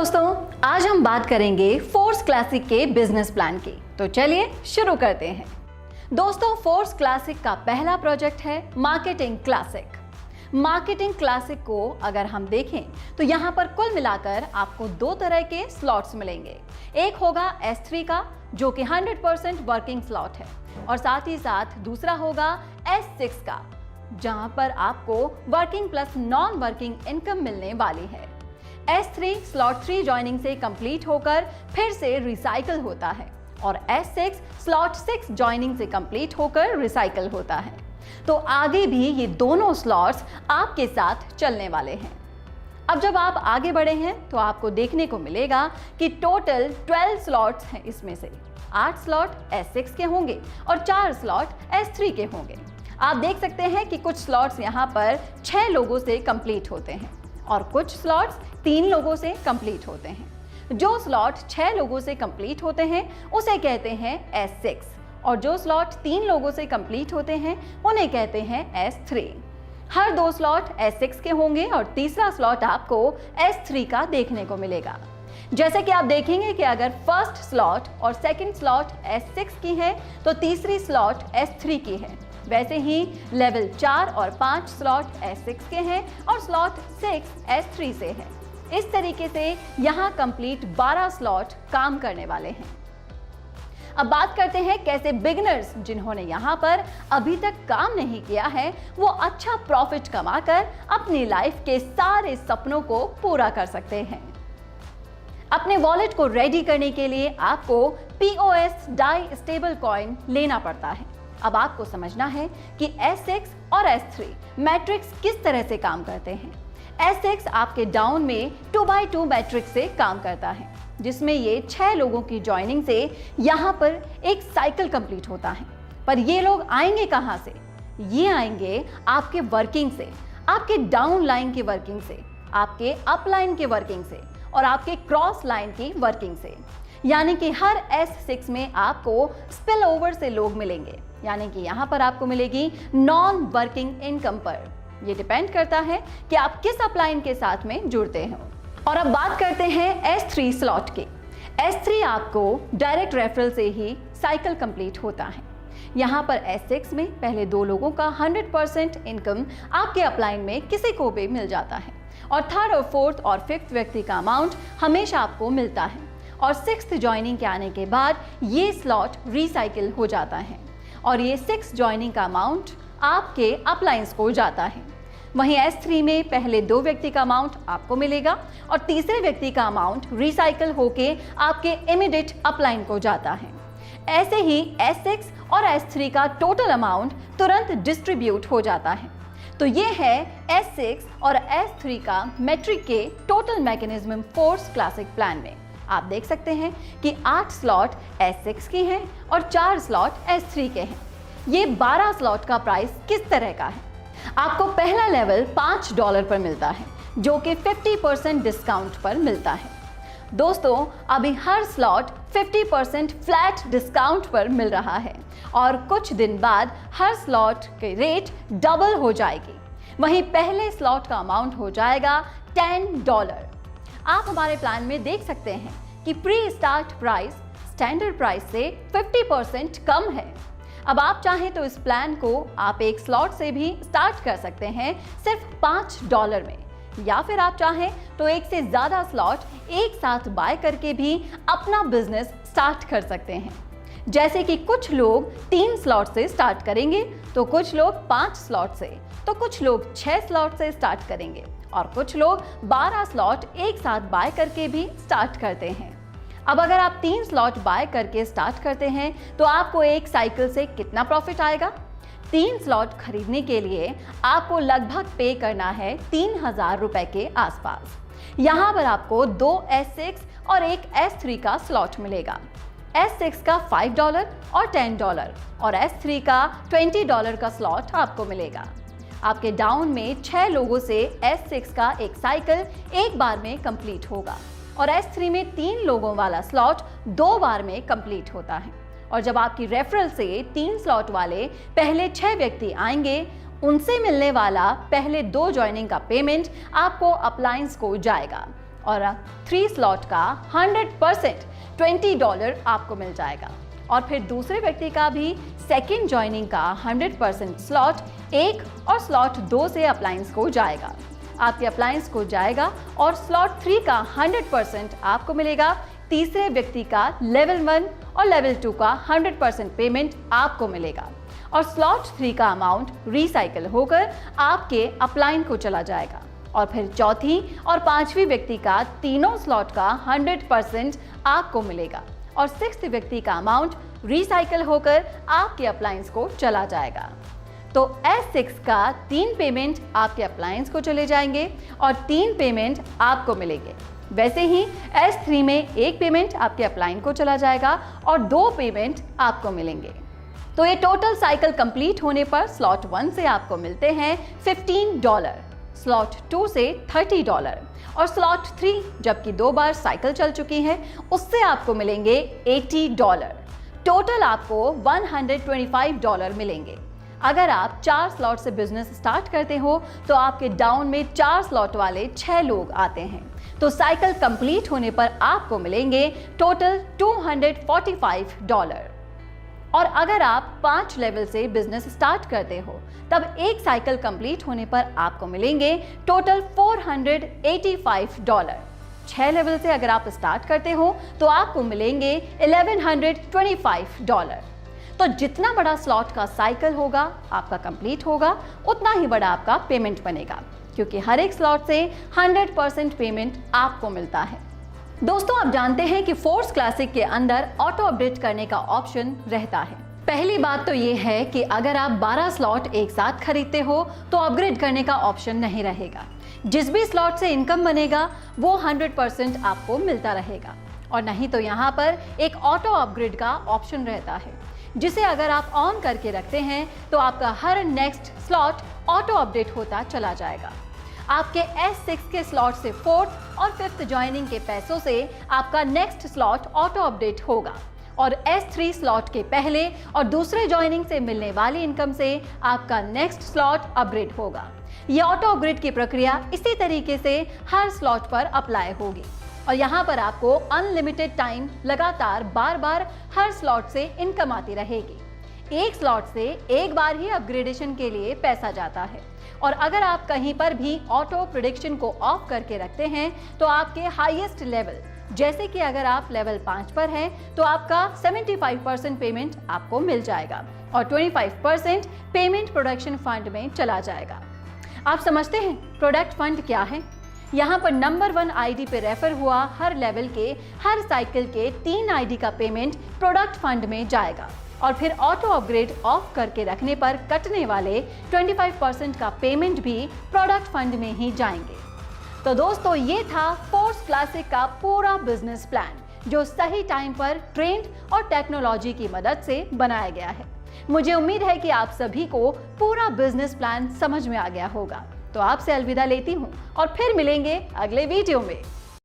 दोस्तों, आज हम बात करेंगे फोर्स क्लासिक के बिजनेस प्लान की। तो चलिए शुरू करते हैं। दोस्तों, फोर्स क्लासिक का पहला प्रोजेक्ट है मार्केटिंग क्लासिक। मार्केटिंग क्लासिक को अगर हम देखें तो यहाँ पर कुल मिलाकर आपको दो तरह के स्लॉट्स मिलेंगे। एक होगा S3 का, जो कि 100% वर्किंग स्लॉट है, और साथ ही साथ दूसरा होगा S6 का, जहां पर आपको working plus non working income मिलने वाली है। S3 स्लॉट 3 ज्वाइनिंग से कंप्लीट होकर फिर से रिसाइकल होता है, और S6 स्लॉट 6 ज्वाइनिंग से कंप्लीट होकर रिसाइकल होता है। तो आगे भी ये दोनों स्लॉट्स आपके साथ चलने वाले हैं। अब जब आप आगे बढ़े हैं तो आपको देखने को मिलेगा कि टोटल 12 स्लॉट्स हैं। इसमें से 8 स्लॉट S6 के होंगे और 4 स्लॉट S3 के होंगे। आप देख सकते हैं कि कुछ स्लॉट्स यहाँ पर 6 लोगों से कंप्लीट होते हैं और कुछ स्लॉट्स 3 लोगों से कंप्लीट होते हैं। जो स्लॉट 6 लोगों से कंप्लीट होते हैं उसे कहते हैं S6, और जो स्लॉट 3 लोगों से कंप्लीट होते हैं उन्हें कहते हैं S3। हर 2 स्लॉट S6 के होंगे और तीसरा स्लॉट आपको S3 का देखने को मिलेगा। जैसे कि आप देखेंगे कि अगर फर्स्ट स्लॉट और सेकंड स्लॉट S6 की है तो तीसरी स्लॉट S3 की है। वैसे ही लेवल 4 और 5 स्लॉट S6 के हैं और स्लॉट 6 S3 से है। इस तरीके से यहाँ कंप्लीट 12 स्लॉट काम करने वाले हैं। अब बात करते हैं कैसे बिगिनर्स जिन्होंने यहाँ पर अभी तक काम नहीं किया है वो अच्छा प्रॉफिट कमाकर अपनी लाइफ के सारे सपनों को पूरा कर सकते हैं। अपने वॉलेट को रेडी करने के लिए आपको POS डाई स्टेबल कॉइन लेना पड़ता है। अब आपको समझना है कि S6 और S3 मैट्रिक्स किस तरह से काम करते हैं। S6 आपके डाउन में 2x2 मैट्रिक्स से काम करता है, जिसमें ये 6 लोगों की ज्वाइनिंग से यहाँ पर एक साइकिल कंप्लीट होता है। पर ये लोग आएंगे कहाँ से? ये आएंगे आपके वर्किंग से, आपके डाउन लाइन की वर्किंग से, आपके अप लाइन की वर्किंग से और आपके क्रॉस लाइन की वर्किंग से। यानी कि हर S6 में आपको स्पिल ओवर से लोग मिलेंगे, यानी कि यहाँ पर आपको मिलेगी नॉन वर्किंग इनकम पर। ये डिपेंड करता है कि आप किस अपलाइन के साथ में जुड़ते हो। और अब बात करते हैं S3 स्लॉट की। S3 आपको डायरेक्ट रेफरल से ही साइकिल कंप्लीट होता है। यहाँ पर S6 में पहले 2 लोगों का 100% इनकम आपके अपलाइन में किसी को भी मिल जाता है, और थर्ड और फोर्थ और फिफ्थ व्यक्ति का अमाउंट हमेशा आपको मिलता है, और सिक्स्थ ज्वाइनिंग के आने के बाद ये स्लॉट रिसाइकिल हो जाता है, और ये 6 ज्वाइनिंग का अमाउंट आपके अपलाइंस को जाता है। वहीं S3 में पहले 2 व्यक्ति का अमाउंट आपको मिलेगा और तीसरे व्यक्ति का अमाउंट रिसाइकिल होके आपके इमीडिएट अपलाइन को जाता है। ऐसे ही S6 और S3 का टोटल अमाउंट तुरंत डिस्ट्रीब्यूट हो जाता है। तो ये है S6 और S3 का मैट्रिक के total mechanism force classic plan में। आप देख सकते हैं कि 8 स्लॉट S6 की हैं और 4 स्लॉट S3 के हैं। ये 12 स्लॉट का प्राइस किस तरह का है? आपको पहला लेवल $5 पर मिलता है, जो कि 50% डिस्काउंट पर मिलता है। दोस्तों, अभी हर स्लॉट 50% फ्लैट डिस्काउंट पर मिल रहा है, और कुछ दिन बाद हर स्लॉट के रेट डबल हो जाएगी। वहीं पहले स्लॉट का अमाउंट हो जाएगा $10। आप हमारे प्लान में देख सकते हैं कि pre start price standard price से 50% कम है। अब आप चाहें तो इस प्लान को आप एक स्लॉट से भी स्टार्ट कर सकते हैं सिर्फ $5 में, या फिर आप चाहें तो एक से ज़्यादा स्लॉट एक साथ बाय करके भी अपना बिजनेस स्टार्ट कर सकते हैं। जैसे कि कुछ लोग 3 स्लॉट से स्टार्ट करेंगे, तो कुछ लोग 5 स्लॉट से, तो कुछ लोग 6 स्लॉट से स्टार्ट करेंगे, और कुछ लोग 12 स्लॉट एक साथ बाय करके भी स्टार्ट करते हैं। अब अगर आप 3 स्लॉट बाय करके स्टार्ट करते हैं तो आपको एक साइकिल से कितना प्रॉफिट आएगा? 3 स्लॉट खरीदने के लिए आपको लगभग पे करना है 3000 रुपए के आसपास। यहाँ पर आपको 2 S6 और एक S3 का स्लॉट मिलेगा। S6 का $5 और $10 और S3 का $20 का स्लॉट आपको मिलेगा। आपके डाउन में 6 लोगों से S6 का एक साइकिल एक बार में कंप्लीट होगा, और S3 में 3 लोगों वाला स्लॉट 2 बार में कंप्लीट होता है। और जब आपकी रेफरल से 3 स्लॉट वाले पहले 6 व्यक्ति आएंगे, उनसे मिलने वाला पहले 2 ज्वाइनिंग का पेमेंट आपको अपलायंस को जाएगा, और 3 स्लॉट का 100% $20 आपको मिल जाएगा। और फिर दूसरे व्यक्ति का भी सेकेंड ज्वाइनिंग का 100% स्लॉट 1 और स्लॉट 2 से अप्लायंस को जाएगा। आपके अप्लायंस को जाएगा और स्लॉट 3 का 100% आपको मिलेगा। तीसरे व्यक्ति का लेवल 1 और लेवल 2 का 100% पेमेंट आपको मिलेगा और स्लॉट 3 का अमाउंट रिसाइकल होकर आपके अप्लायंस को चला जाएगा। और फिर चौथी और पांचवी व्यक्ति का तीनों स्लॉट का 100% आपको मिलेगा और सिक्स्थ व्यक्ति का अमाउंट रिसाइकल होकर आपके अप्लायंस को चला जाएगा। तो S6 का 3 पेमेंट आपके अप्लायंस को चले जाएंगे और 3 पेमेंट आपको मिलेंगे। वैसे ही S3 में 1 पेमेंट आपके अप्लायंस को चला जाएगा और 2 पेमेंट आपको मिलेंगे। तो ये टोटल साइकिल कंप्लीट होने पर स्लॉट 1 से आपको मिलते हैं $15, स्लॉट 2 से $30 और स्लॉट 3 जबकि 2 बार साइकिल चल चुकी है उससे आपको मिलेंगे $80। टोटल आपको $125 मिलेंगे। अगर आप 4 स्लॉट से बिजनेस स्टार्ट करते हो तो आपके डाउन में 4 स्लॉट वाले 6 लोग आते हैं, तो साइकिल कंप्लीट होने पर आपको मिलेंगे टोटल $245। और अगर आप 5 लेवल से बिजनेस स्टार्ट करते हो तब एक साइकिल कंप्लीट होने पर आपको मिलेंगे टोटल $485। 6 लेवल से अगर आप स्टार्ट करते हो तो आपको मिलेंगे $1125। तो जितना बड़ा स्लॉट का साइकिल होगा आपका कंप्लीट होगा उतना ही बड़ा आपका पेमेंट बनेगा, क्योंकि हर एक स्लॉट से 100% पेमेंट आपको मिलता है। दोस्तों, आप जानते हैं कि फोर्स क्लासिक के अंदर ऑटो अपडेट करने का ऑप्शन रहता है। पहली बात तो ये है कि अगर आप 12 स्लॉट एक साथ खरीदते हो तो अपग्रेड करने का ऑप्शन नहीं रहेगा। जिस भी स्लॉट से इनकम बनेगा वो 100% आपको मिलता रहेगा। और नहीं तो यहाँ पर एक ऑटो अपग्रेड का ऑप्शन रहता है, जिसे अगर आप ऑन करके रखते हैं तो आपका हर नेक्स्ट स्लॉट ऑटो अपडेट होता चला जाएगा। आपके S6 के स्लॉट से 4th और 5th ज्वाइनिंग के पैसों से आपका नेक्स्ट स्लॉट ऑटो अपडेट होगा और S3 स्लॉट के पहले और दूसरे ज्वाइनिंग से मिलने वाली इनकम से आपका नेक्स्ट स्लॉट अपग्रेड होगा। ये ऑटो अपग्रेड की प्रक्रिया इसी तरीके से हर स्लॉट पर अप्लाई होगी और यहाँ पर आपको अनलिमिटेड टाइम लगातार बार बार हर स्लॉट से इनकम आती रहेगी। एक स्लॉट से एक बार ही अपग्रेडेशन के लिए पैसा जाता है और अगर आप कहीं पर भी ऑटो प्रेडिक्शन को ऑफ करके रखते हैं तो आपके हाईएस्ट लेवल, जैसे कि अगर आप लेवल 5 पर हैं तो आपका 75% पेमेंट आपको मिल जाएगा और 25% पेमेंट प्रोडक्शन फंड में चला जाएगा। आप समझते हैं प्रोडक्ट फंड क्या है? यहाँ पर नंबर 1 आईडी पे रेफर हुआ हर लेवल के हर साइकिल के 3 आईडी का पेमेंट प्रोडक्ट फंड में जाएगा और फिर ऑटो अपग्रेड ऑफ करके रखने पर कटने वाले 25% का पेमेंट भी प्रोडक्ट फंड में ही जाएंगे। तो दोस्तों, ये था फोर्स क्लासिक का पूरा बिजनेस प्लान, जो सही टाइम पर ट्रेंड और टेक्नोलॉजी की मदद से बनाया गया है। मुझे उम्मीद है कि आप सभी को पूरा बिजनेस प्लान समझ में आ गया होगा। तो आपसे अलविदा लेती हूँ और फिर मिलेंगे अगले वीडियो में।